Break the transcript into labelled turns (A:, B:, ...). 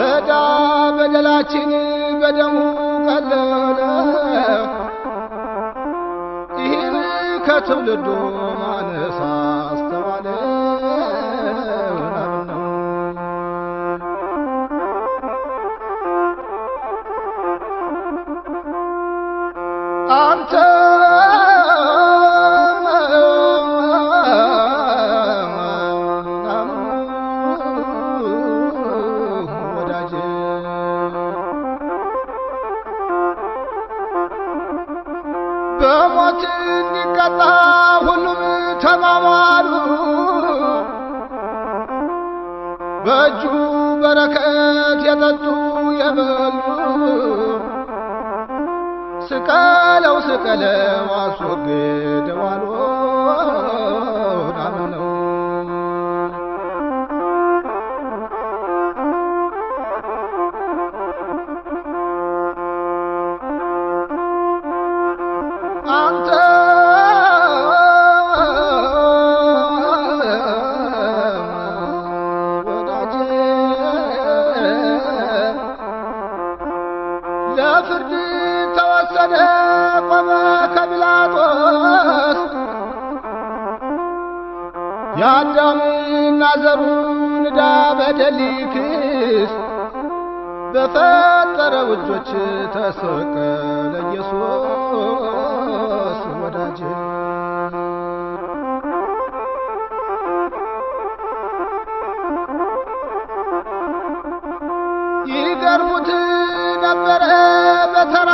A: እዳ በደላችን በደሙ ቀለለ ይህን ከትውልዱ ማነሳ አስተዋለ አንተ በሞት እንዲቀጣ ሁሉም ተማማሉ በእጁ በረከት የጠጡ የበሉ ስቀለው ስቀለው አስወግደው አሉን ነው አንተ ወዳጄ ለፍርድ ተወሰደ ቆመ ከጲላጦስ የአዳምና ዘሩን ዕዳ በደል ሊክስ በፈጠረው እጆች ተሰቀለ ኢየሱስ ወዳጄ ይገርሙት ነበረ በተራ